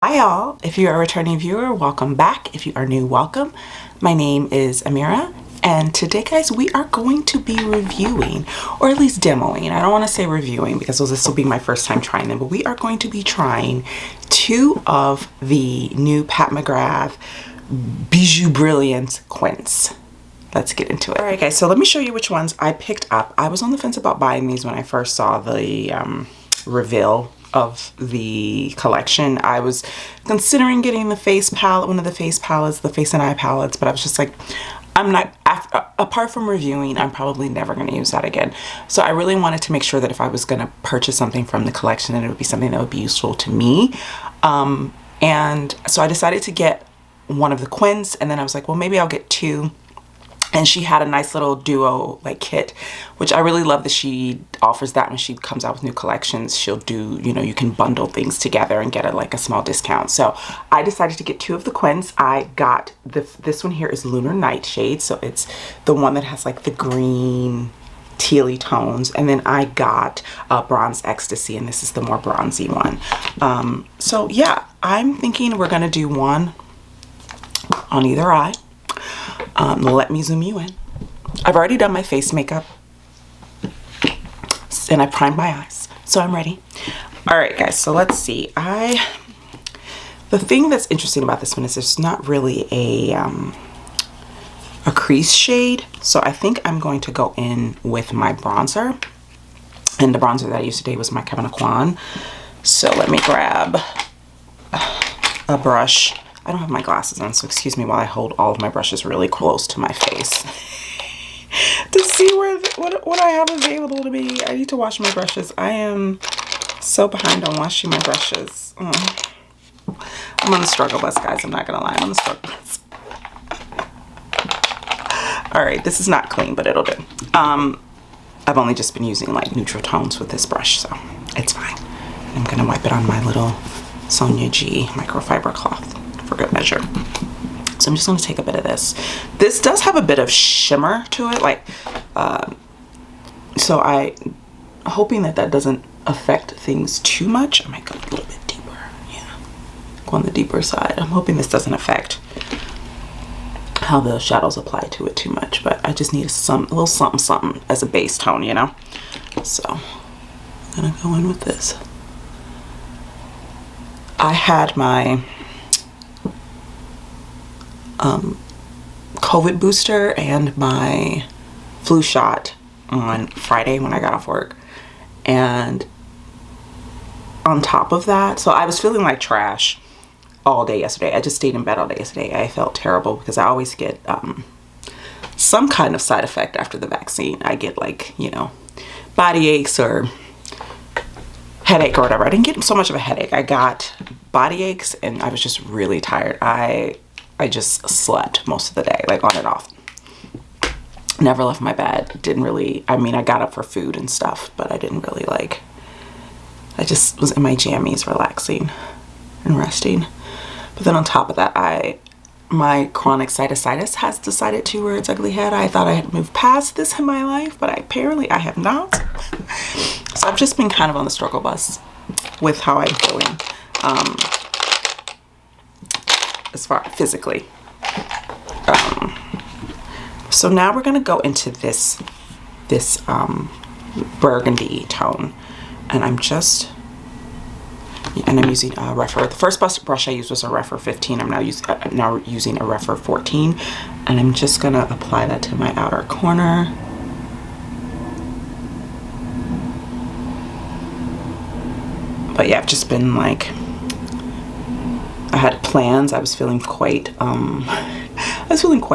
Hi y'all, if you're a returning viewer, welcome back. If you are new, welcome. My name is Amira, and today guys, we are going to be reviewing, or at least demoing. I don't want to say reviewing because this will be my first time trying them, but we are going to be trying two of the new Pat McGrath Bijou Brilliance Quints. Let's get into it. All right guys, so let me show you which ones I picked up. I was on the fence about buying these when I first saw the reveal of the collection. I was considering getting the face palette, one of the face palettes, the face and eye palettes, but I was just like, I'm not, apart from reviewing, I'm probably never going to use that again. So I really wanted to make sure that if I was going to purchase something from the collection, that it would be something that would be useful to me. And so I decided to get one of the Quins, and then I was like, well, maybe I'll get two. And she had a nice little duo like kit, which I really love that she offers that when she comes out with new collections. She'll do, you know, you can bundle things together and get a small discount. So I decided to get two of the Quins. I got this one here is Lunar Nightshade. So it's the one that has like the green tealy tones. And then I got Bronze Ecstasy, and this is the more bronzy one. So yeah, I'm thinking we're gonna do one on either eye. Let me zoom you in. I've already done my face makeup and I primed my eyes, so I'm ready. All right guys, so let's see. The thing that's interesting about this one is there's not really a crease shade, so I think I'm going to go in with my bronzer, and the bronzer that I used today was my Kevin Aquan. So let me grab a brush. I don't have my glasses on, so excuse me while I hold all of my brushes really close to my face to see what I have available to me. I need to wash my brushes. I am so behind on washing my brushes. I'm on the struggle bus, guys. I'm not gonna lie, I'm on the struggle bus. All right, this is not clean, but it'll do. I've only just been using like neutral tones with this brush, so it's fine. I'm gonna wipe it on my little Sonia G microfiber cloth for good measure. So I'm just going to take a bit of this. This does have a bit of shimmer to it, like so I'm hoping that doesn't affect things too much. I might go a little bit deeper. Yeah, go on the deeper side. I'm hoping this doesn't affect how the shadows apply to it too much, but I just need a little something as a base tone, you know. So I'm gonna go in with this. I had my COVID booster and my flu shot on Friday when I got off work, and on top of that, so I was feeling like trash all day yesterday. I just stayed in bed all day yesterday. I felt terrible because I always get some kind of side effect after the vaccine. I get like, you know, body aches or headache or whatever. I didn't get so much of a headache. I got body aches and I was just really tired. I just slept most of the day, like on and off. Never left my bed. Didn't really, I mean, I got up for food and stuff, but I didn't really like, I just was in my jammies relaxing and resting. But then on top of that, my chronic sinusitis has decided to rear its ugly head. I thought I had moved past this in my life, but apparently I have not. So I've just been kind of on the struggle bus with how I'm feeling. As far physically. So now we're gonna go into this burgundy tone, and I'm using a Rephr. The first brush I used was a Rephr 15. I'm now using a Rephr 14, and I'm just gonna apply that to my outer corner. But yeah, I've just been like, I had plans. I was feeling quite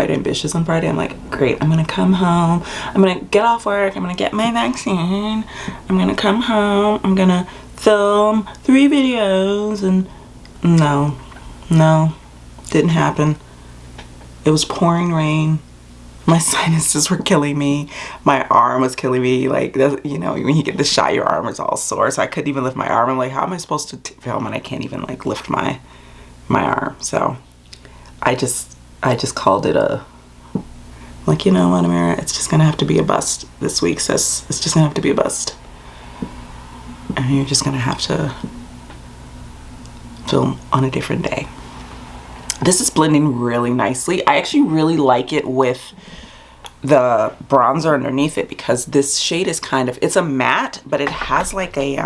ambitious on Friday. I'm like, great, I'm gonna come home, I'm gonna get off work, I'm gonna get my vaccine, I'm gonna come home, I'm gonna film 3 videos, and no, didn't happen. It was pouring rain. My sinuses were killing me. My arm was killing me. Like, you know, when you get the shot, your arm is all sore. So I couldn't even lift my arm. I'm like, how am I supposed to film and I can't even like lift my arm? So I just called it like, you know what, Amira, it's just gonna have to be a bust this week, sis. It's just gonna have to be a bust. And you're just gonna have to film on a different day. This is blending really nicely. I actually really like it with the bronzer underneath it because this shade is kind of, it's a matte, but it has like a,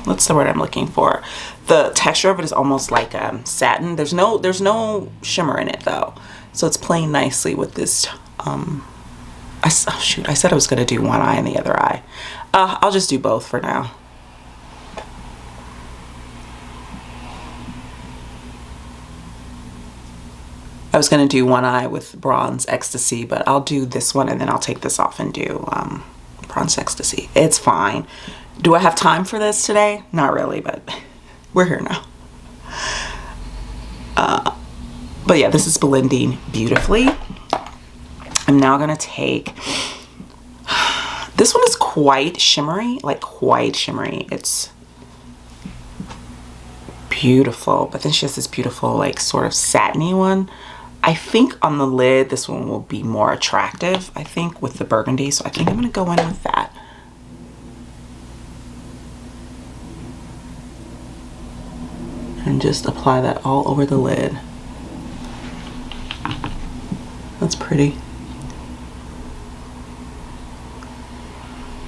what's the word I'm looking for? The texture of it is almost like satin. There's no shimmer in it though. So it's playing nicely with this, oh shoot, I said I was gonna do one eye and the other eye. I'll just do both for now. I was gonna do one eye with bronze Ecstasy, but I'll do this one and then I'll take this off and do bronze Ecstasy. It's fine. Do I have time for this today? Not really, but we're here now. But yeah, this is blending beautifully. I'm now gonna take, this one is quite shimmery, like quite shimmery. It's beautiful, but then she has this beautiful like sort of satiny one. I think on the lid, this one will be more attractive, I think, with the burgundy. So I think I'm gonna go in with that. And just apply that all over the lid. That's pretty.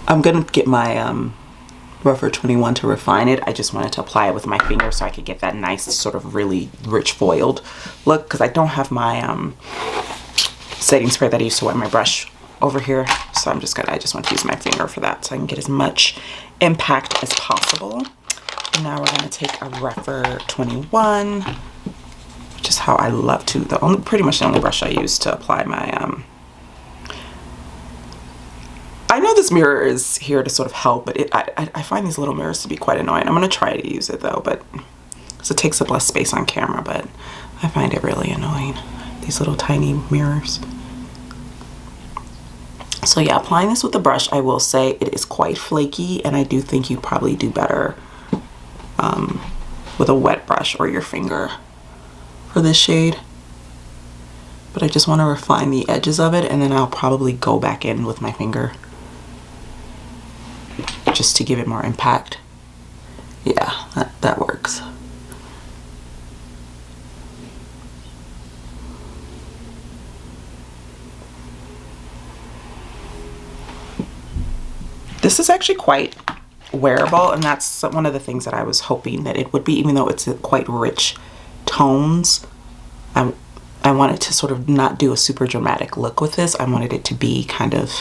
I'm gonna get my Rougher 21 to refine it. I just wanted to apply it with my finger so I could get that nice sort of really rich foiled look, because I don't have my setting spray that I used to wet my brush over here. So I just want to use my finger for that so I can get as much impact as possible. And now we're gonna take a Rougher 21, which is how I love to, pretty much the only brush I use to apply my I know this mirror is here to sort of help, but I find these little mirrors to be quite annoying. I'm gonna try to use it though, but because it takes up less space on camera, but I find it really annoying, these little tiny mirrors. So yeah, applying this with the brush, I will say it is quite flaky, and I do think you probably do better with a wet brush or your finger for this shade. But I just want to refine the edges of it, and then I'll probably go back in with my finger just to give it more impact. Yeah, that works. This is actually quite wearable, and that's one of the things that I was hoping that it would be, even though it's quite rich tones. I wanted to sort of not do a super dramatic look with this. I wanted it to be kind of,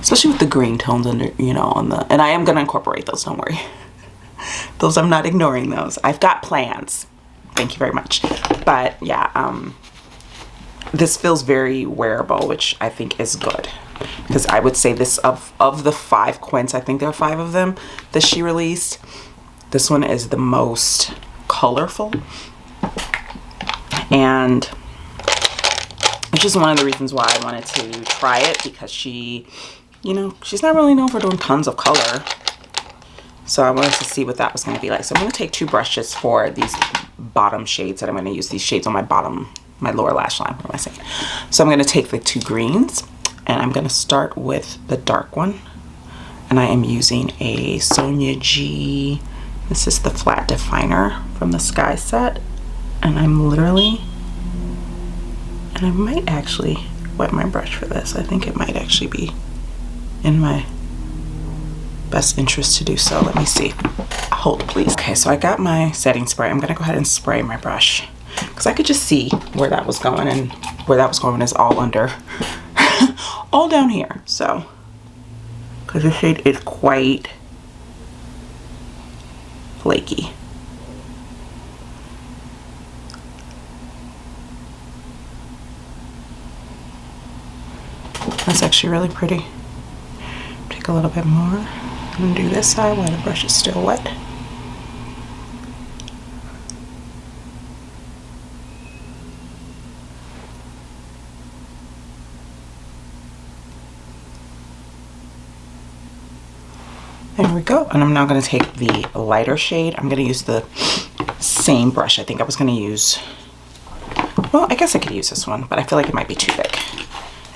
especially with the green tones under, you know, on the, and I am going to incorporate those, don't worry. Those, I'm not ignoring those. I've got plans. Thank you very much. But yeah, this feels very wearable, which I think is good. Because I would say this, of the 5 quints, I think there are 5 of them that she released, this one is the most colorful, and which is one of the reasons why I wanted to try it, because she, you know, she's not really known for doing tons of color. So I wanted to see what that was going to be like. So I'm going to take 2 brushes for these bottom shades that I'm going to use, these shades on my bottom, my lower lash line. What am I saying? So I'm going to take the 2 greens, and I'm going to start with the dark one. And I am using a Sonia G. This is the flat definer from the Sky set. And I'm literally, and I might actually wet my brush for this. I think it might actually be in my best interest to do so. Let me see. Hold, please. Okay, so I got my setting spray. I'm gonna go ahead and spray my brush because I could just see where that was going, and where that was going is all under, all down here. So, because the shade is quite flaky. That's actually really pretty. Take a little bit more and do this side while the brush is still wet. There we go. And I'm now going to take the lighter shade. I'm going to use the same brush. I think I was going to use, well, I guess I could use this one, but I feel like it might be too thick.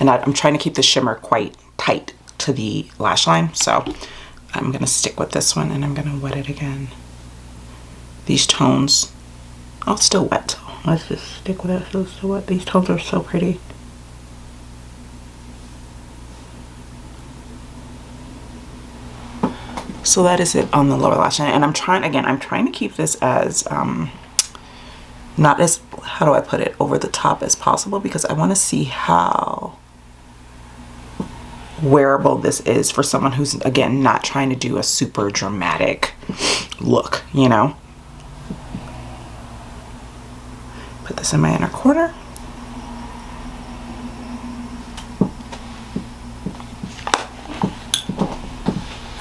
And I'm trying to keep the shimmer quite tight to the lash line. So I'm gonna stick with this one and I'm gonna wet it again. These tones, oh, it's still wet, so let's just stick with it. It's still wet. These tones are so pretty. So that is it on the lower lash line, and I'm trying to keep this as not as, how do I put it, over the top as possible, because I want to see how wearable this is for someone who's, again, not trying to do a super dramatic look, you know. Put this in my inner corner.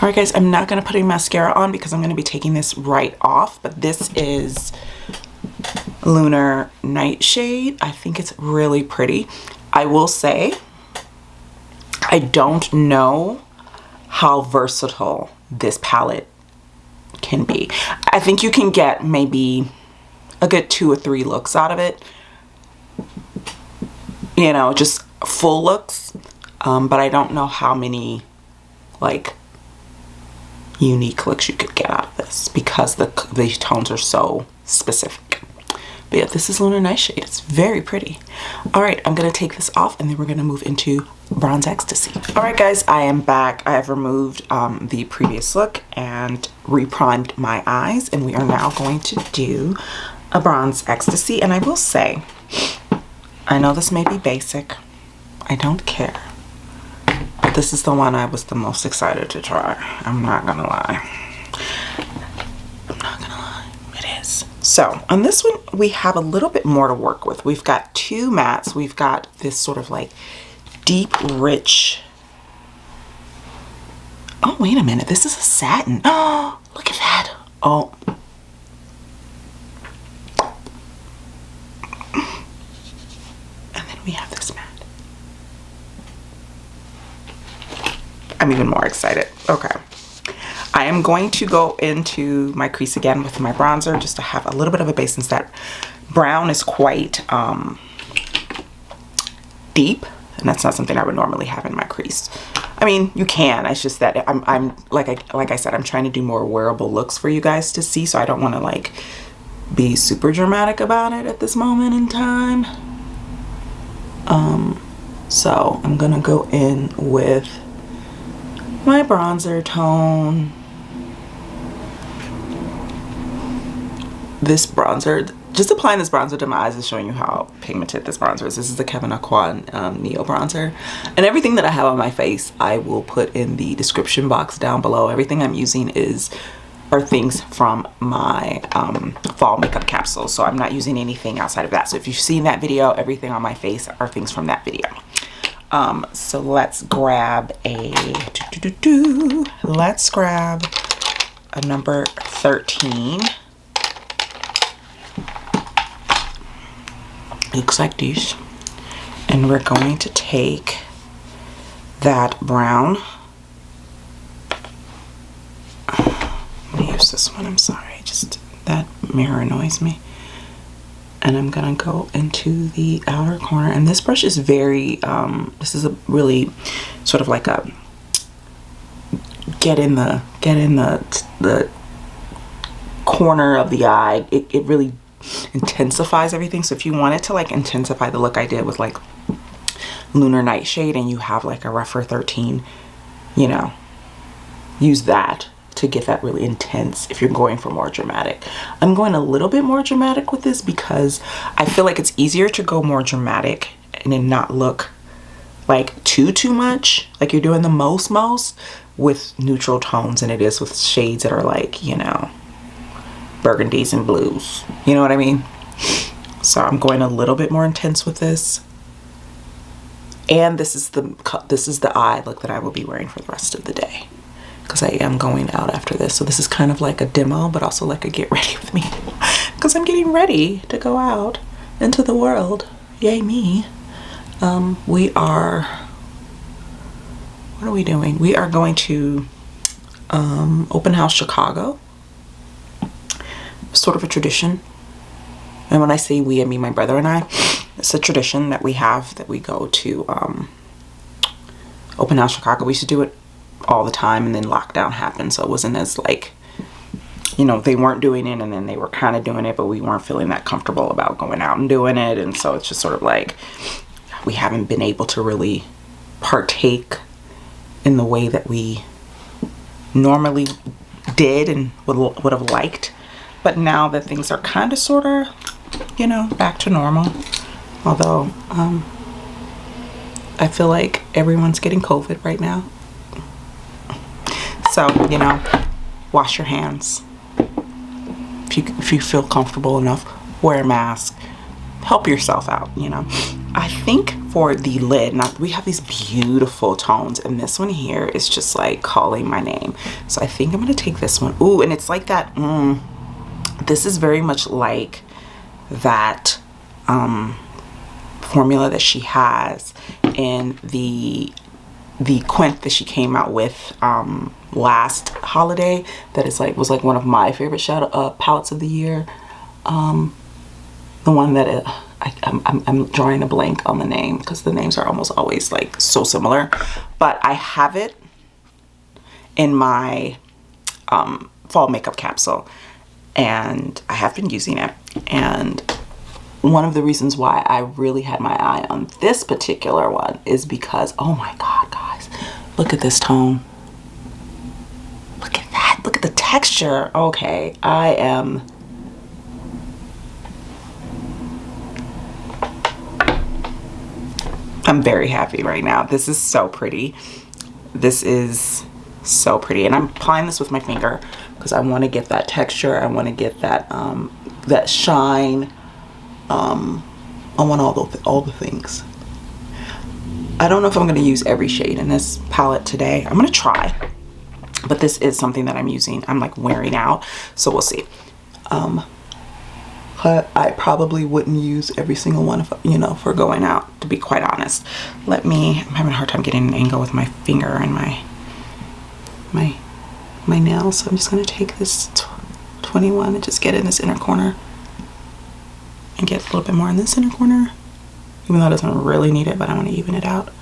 Alright guys, I'm not going to put any mascara on because I'm going to be taking this right off, but this is Lunar Nightshade. I think it's really pretty. I will say, I don't know how versatile this palette can be. I think you can get maybe a good 2 or 3 looks out of it. You know, just full looks. But I don't know how many, like, unique looks you could get out of this because the tones are so specific. But yeah, this is Lunar Nightshade. It's very pretty. All right, I'm gonna take this off and then we're gonna move into Bronze Ecstasy. All right guys, I am back. I have removed the previous look and reprimed my eyes, and we are now going to do a Bronze Ecstasy. And I will say, I know this may be basic, I don't care, but this is the one I was the most excited to try. I'm not gonna lie. It is. So on this one, we have a little bit more to work with. We've got 2 mattes. We've got this sort of like deep, rich. Oh, wait a minute. This is a satin. Oh, look at that. Oh. And then we have this matte. I'm even more excited. Okay. I am going to go into my crease again with my bronzer just to have a little bit of a base, since that brown is quite deep, and that's not something I would normally have in my crease. I mean, you can. It's just that I'm like I said, I'm trying to do more wearable looks for you guys to see, so I don't want to like be super dramatic about it at this moment in time. So I'm gonna go in with my bronzer tone. This bronzer, just applying this bronzer to my eyes is showing you how pigmented this bronzer is. This is the Kevyn Aucoin Neo bronzer, and everything that I have on my face I will put in the description box down below. Everything I'm using are things from my fall makeup capsule, so I'm not using anything outside of that. So if you've seen that video, everything on my face are things from that video. So let's grab a let's grab a number 13. Looks like this, and we're going to take that brown. I'm gonna use this one. I'm sorry, just that mirror annoys me. And I'm gonna go into the outer corner, and this brush is very this is a really sort of like a get in the corner of the eye. It really intensifies everything. So if you wanted to like intensify the look I did with like Lunar Nightshade, and you have like a rougher 13, you know, use that to get that really intense if you're going for more dramatic. I'm going a little bit more dramatic with this because I feel like it's easier to go more dramatic and then not look like too much like you're doing the most with neutral tones than it is with shades that are like, you know, burgundies and blues, you know what I mean? So I'm going a little bit more intense with this, and this is the eye look that I will be wearing for the rest of the day, because I am going out after this. So this is kind of like a demo, but also like a get ready with me, because I'm getting ready to go out into the world. Yay me. What are we doing? We are going to Open House Chicago. Sort of a tradition, and when I say we, I mean my brother and I. It's a tradition that we have, that we go to Open House Chicago. We used to do it all the time, and then lockdown happened, so it wasn't as like, you know, they weren't doing it and then they were kind of doing it, but we weren't feeling that comfortable about going out and doing it. And so it's just sort of like we haven't been able to really partake in the way that we normally did and would have liked. But now that things are kind of sort of, you know, back to normal, although I feel like everyone's getting COVID right now. So, you know, wash your hands. If you feel comfortable enough, wear a mask, help yourself out, you know. I think for the lid, now we have these beautiful tones, and this one here is just like calling my name. So I think I'm gonna take this one. Ooh, and it's like that, this is very much like that formula that she has in the quint that she came out with last holiday, that is like was like one of my favorite shadow palettes of the year. The one that I'm drawing a blank on the name because the names are almost always like so similar, but I have it in my fall makeup capsule and I have been using it. And one of the reasons why I really had my eye on this particular one is because, oh my God, guys, look at this tone. Look at that. Look at the texture. Okay, I'm very happy right now. This is so pretty. This is so pretty. And I'm applying this with my finger because I want to get that texture. I want to get that that shine. I want all the things. I don't know if I'm going to use every shade in this palette today. I'm going to try, but this is something that I'm using. I'm like wearing out, so we'll see. But I probably wouldn't use every single one if, you know, for going out, to be quite honest. I'm having a hard time getting an angle with my finger and my nails, so I'm just going to take this 21 and just get in this inner corner and get a little bit more in this inner corner, even though it doesn't really need it, but I want to even it out.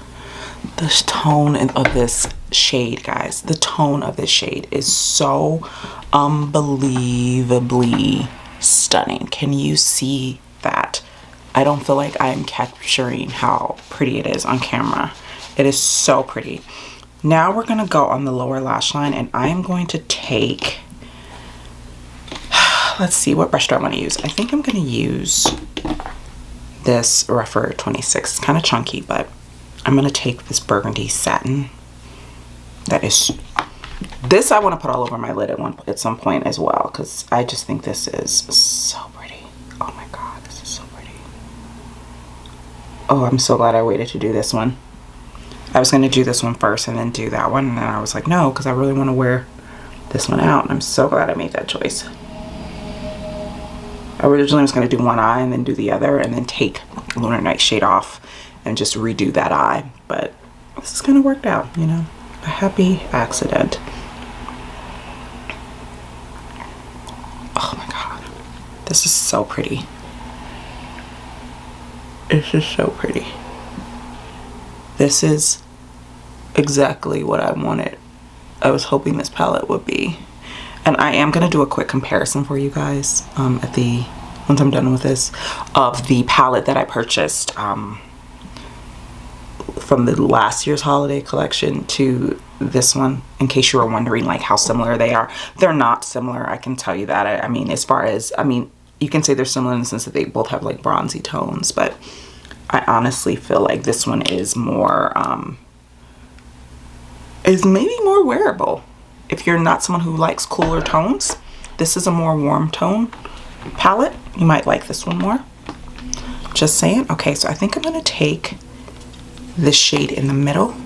The tone of this shade, guys, the tone of this shade is so unbelievably stunning. Can you see that? I don't feel like I'm capturing how pretty it is on camera. It is so pretty. Now we're going to go on the lower lash line, and I am going to take, let's see, what brush do I want to use? I think I'm going to use this Rougher 26. It's kind of chunky, but I'm going to take this burgundy satin. That is, this I want to put all over my lid at some point as well, because I just think this is so pretty. Oh my God, this is so pretty. Oh, I'm so glad I waited to do this one. I was going to do this one first and then do that one, and then I was like, no, because I really want to wear this one out, and I'm so glad I made that choice. I originally was going to do one eye and then do the other and then take Lunar Nightshade off and just redo that eye, but this is kind of worked out, you know, a happy accident. Oh my God, this is so pretty. This is so pretty. This is exactly what I wanted. I was hoping this palette would be. And I am going to do a quick comparison for you guys once I'm done with this, of the palette that I purchased from the last year's holiday collection to this one, in case you were wondering like how similar they are. They're not similar, I can tell you that. I mean, as far as, I mean, you can say they're similar in the sense that they both have like bronzy tones, but I honestly feel like this one is more, is maybe more wearable. If you're not someone who likes cooler tones, this is a more warm tone palette. You might like this one more. Just saying. Okay, so I think I'm going to take this shade in the middle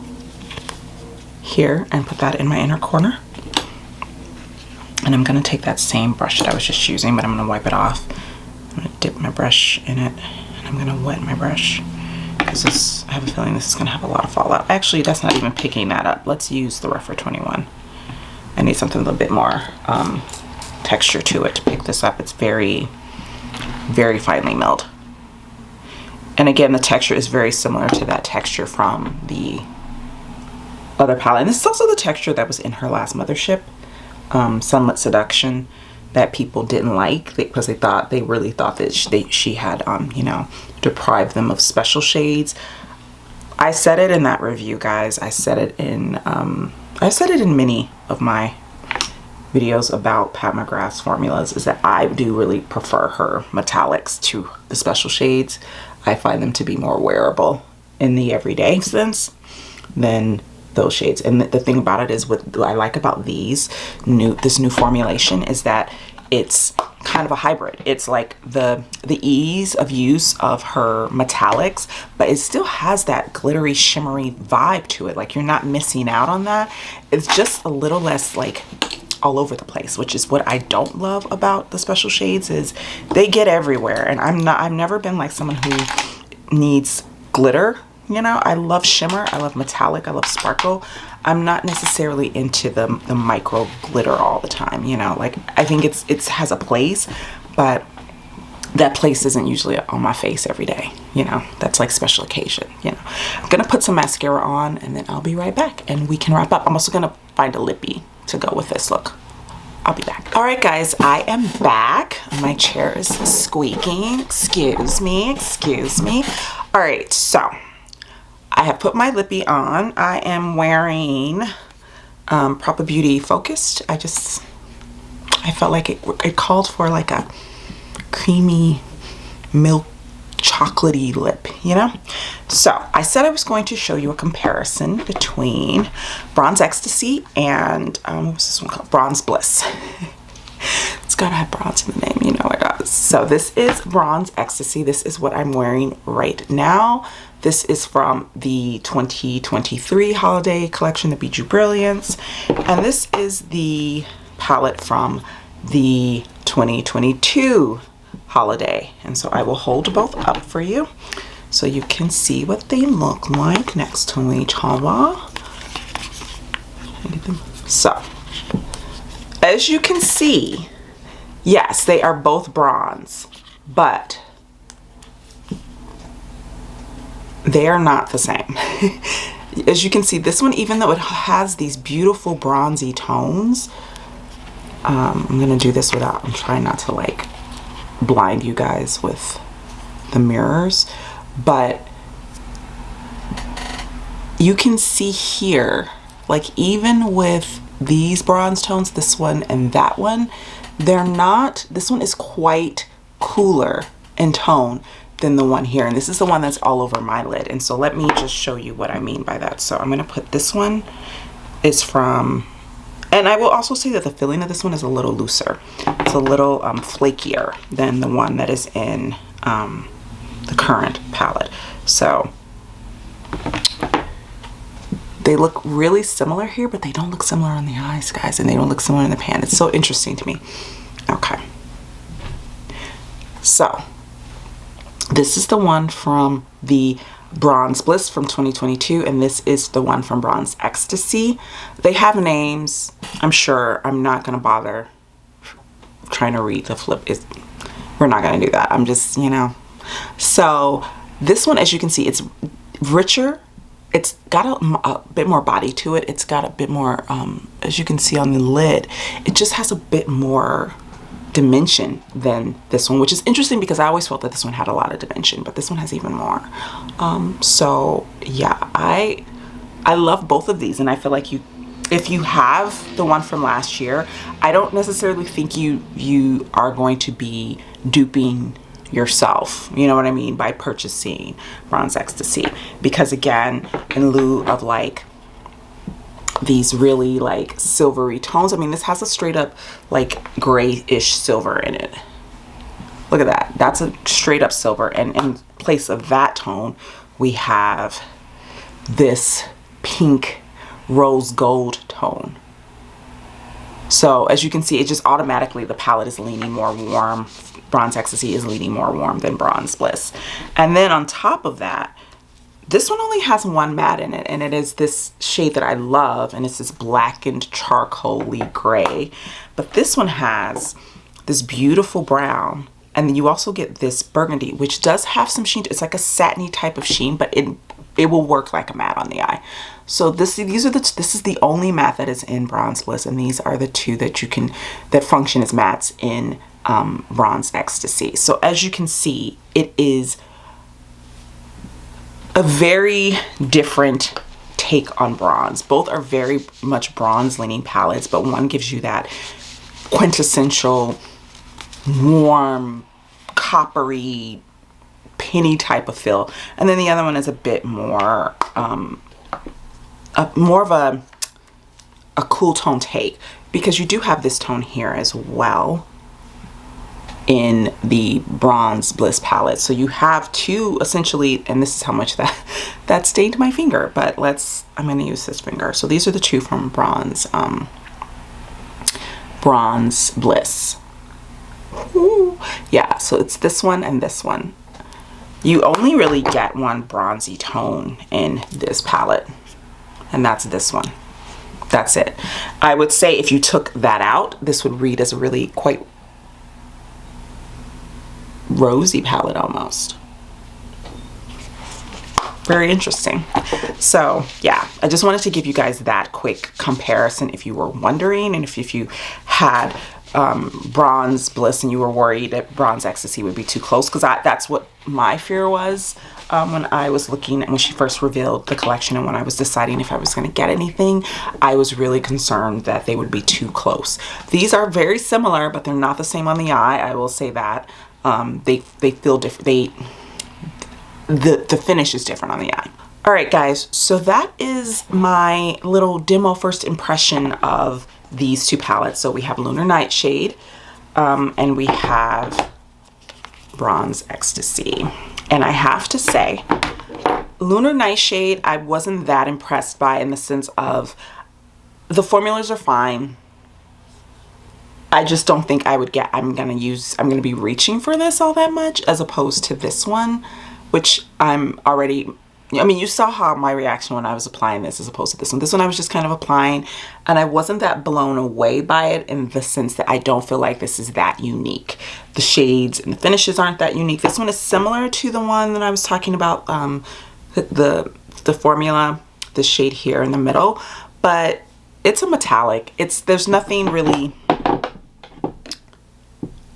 here and put that in my inner corner. And I'm going to take that same brush that I was just using, but I'm going to wipe it off. I'm going to dip my brush in it, and I'm going to wet my brush, because I have a feeling this is going to have a lot of fallout. Actually, that's not even picking that up. Let's use the Rougher 21. I need something a little bit more texture to it to pick this up. It's very, very finely milled. And again, the texture is very similar to that texture from the other palette. And this is also the texture that was in her last Mothership, Sunlit Seduction, that people didn't like because they really thought that she had you know, deprived them of special shades. I said it in that review, guys. I said it in many of my videos about Pat McGrath's formulas, is that I do really prefer her metallics to the special shades. I find them to be more wearable in the everyday sense than those shades. And the thing about it is, what I like about this new formulation is that it's kind of a hybrid. It's like the ease of use of her metallics, but it still has that glittery, shimmery vibe to it. Like, you're not missing out on that. It's just a little less like all over the place, which is what I don't love about the special shades, is they get everywhere. And I've never been like someone who needs glitter. You know, I love shimmer, I love metallic, I love sparkle. I'm not necessarily into the micro glitter all the time, you know. Like, I think it has a place, but that place isn't usually on my face every day, you know. That's like special occasion, you know. I'm gonna put some mascara on and then I'll be right back and we can wrap up. I'm also gonna find a lippy to go with this look. I'll be back. All right, guys, I am back. My chair is squeaking. Excuse me. All right, so I have put my lippy on. I am wearing Proper Beauty Focused. I felt like it called for like a creamy milk chocolatey lip, you know? So I said I was going to show you a comparison between Bronze Ecstasy and what was this one called? Bronze Bliss. It's gotta have bronze in the name, you know it does. So this is Bronze Ecstasy. This is what I'm wearing right now. This is from the 2023 holiday collection, the Bijou Brilliance. And this is the palette from the 2022 holiday. And so I will hold both up for you so you can see what they look like next to each other. So, as you can see, yes, they are both bronze, but they are not the same. As you can see, this one, even though it has these beautiful bronzy tones, I'm gonna do this without, I'm trying not to like blind you guys with the mirrors, but you can see here, like, even with these bronze tones, this one and that one, they're not, this one is quite cooler in tone than the one here. And this is the one that's all over my lid. And so let me just show you what I mean by that. So I'm going to put, this one is from, and I will also say that the filling of this one is a little looser. It's a little flakier than the one that is in the current palette. So they look really similar here, but they don't look similar on the eyes, guys, and they don't look similar in the pan. It's so interesting to me. Okay. So this is the one from the Bronze Bliss from 2022, and this is the one from Bronze Ecstasy. They have names. I'm sure I'm not going to bother trying to read the flip. We're not going to do that. I'm just, you know. So this one, as you can see, it's richer. It's got a bit more body to it. It's got a bit more, as you can see on the lid, it just has a bit more dimension than this one, which is interesting because I always felt that this one had a lot of dimension, but this one has even more. So yeah, I love both of these, and I feel like if you have the one from last year, I don't necessarily think you are going to be duping yourself, you know what I mean, by purchasing Bronze Ecstasy, because again, in lieu of like these really like silvery tones, I mean, this has a straight up like grayish silver in it. Look at that. That's a straight up silver, and in place of that tone we have this pink rose gold tone. So as you can see, it just automatically, the palette is leaning more warm. Bronze Ecstasy is leaning more warm than Bronze Bliss. And then on top of that, this one only has one matte in it, and it is this shade that I love, and it's this blackened charcoaly gray. But this one has this beautiful brown, and then you also get this burgundy, which does have some sheen. It's like a satiny type of sheen, but it will work like a matte on the eye. So this is the only matte that is in Bronze Bliss, and these are the two that function as mattes in Bronze Ecstasy. So as you can see, it is a very different take on bronze. Both are very much bronze leaning palettes, but one gives you that quintessential warm coppery penny type of feel, and then the other one is a bit more more of a cool tone take, because you do have this tone here as well in the Bronze Bliss palette. So you have two essentially, and this is how much that stained my finger, but I'm going to use this finger. So these are the two from Bronze Bliss. Ooh. Yeah, so it's this one and this one. You only really get one bronzy tone in this palette, and that's this one. That's it. I would say if you took that out, this would read as a really quite rosy palette almost. Very interesting. So yeah, I just wanted to give you guys that quick comparison if you were wondering, and if you had Bronze Bliss and you were worried that Bronze Ecstasy would be too close, because that's what my fear was when I was looking, when she first revealed the collection, and when I was deciding if I was going to get anything, I was really concerned that they would be too close. These are very similar, but they're not the same on the eye, I will say that. They feel different. The finish is different on the eye. All right guys, so that is my little demo first impression of these two palettes. So we have Lunar Nightshade and we have Bronze Ecstasy. And I have to say, Lunar Nightshade I wasn't that impressed by, in the sense of the formulas are fine. I just don't think I'm gonna be reaching for this all that much, as opposed to this one, which you saw how my reaction when I was applying this as opposed to this one. This one I was just kind of applying, and I wasn't that blown away by it, in the sense that I don't feel like this is that unique. The shades and the finishes aren't that unique. This one is similar to the one that I was talking about, the formula, the shade here in the middle, but it's a metallic. There's nothing really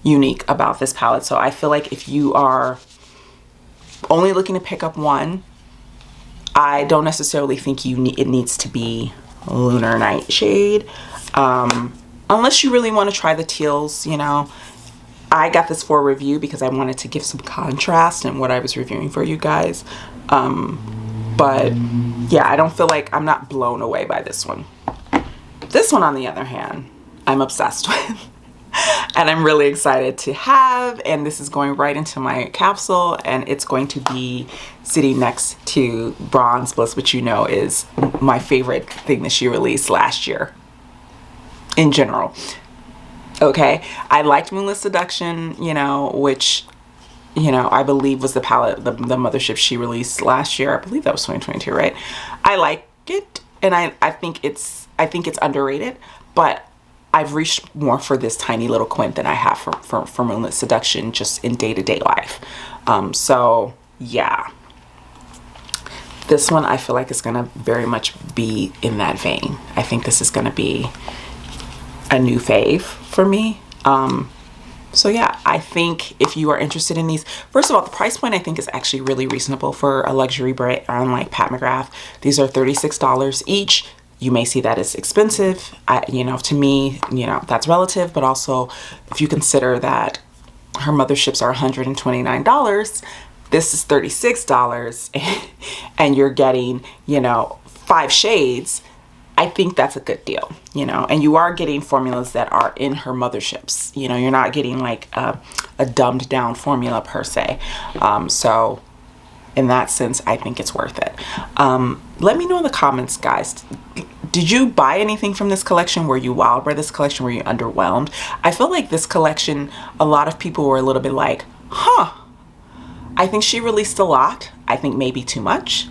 unique about this palette. So I feel like if you are only looking to pick up one, I don't necessarily think it needs to be Lunar Nightshade, unless you really want to try the teals. I got this for review because I wanted to give some contrast in what I was reviewing for you guys, but yeah, I don't feel like, I'm not blown away by this one. This one, on the other hand, I'm obsessed with. And I'm really excited to have, and this is going right into my capsule, and it's going to be sitting next to Bronze Bliss, which is my favorite thing that she released last year in general. Okay, I liked Moonlit Seduction, which I believe was the palette, the mothership she released last year. I believe that was 2022, right? I like it, and I think it's underrated, but I've reached more for this tiny little quint than I have for Moonlit Seduction, just in day-to-day life. So yeah, this one I feel like is gonna very much be in that vein. I think this is gonna be a new fave for me. So yeah, I think if you are interested in these, first of all, the price point I think is actually really reasonable for a luxury brand like Pat McGrath. These are $36 each. You may see that as expensive. To me, that's relative, but also if you consider that her motherships are $129, this is $36, and you're getting, 5 shades. I think that's a good deal, and you are getting formulas that are in her motherships. You're not getting like a dumbed down formula per se. So in that sense, I think it's worth it. Let me know in the comments, guys. Did you buy anything from this collection? Were you wowed by this collection? Were you underwhelmed? I feel like this collection, a lot of people were a little bit like, huh. I think she released a lot. I think maybe too much.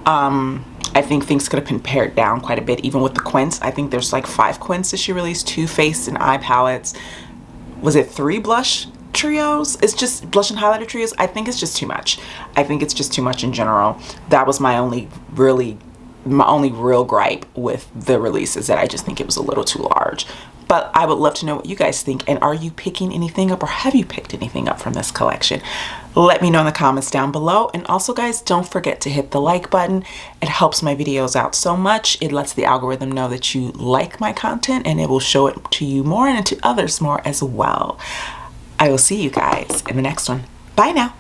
I think things could have been pared down quite a bit, even with the quints. I think there's like 5 quints that she released, 2 face and eye palettes. Was it 3 blush trios? It's just blush and highlighter trios. I think it's just too much. I think it's just too much in general. That was my only really my only real gripe with the release is that I just think it was a little too large. But I would love to know what you guys think, and are you picking anything up, or have you picked anything up from this collection? Let me know in the comments down below. And also guys, don't forget to hit the like button. It helps my videos out so much. It lets the algorithm know that you like my content, and it will show it to you more and to others more as well. I will see you guys in the next one. Bye now.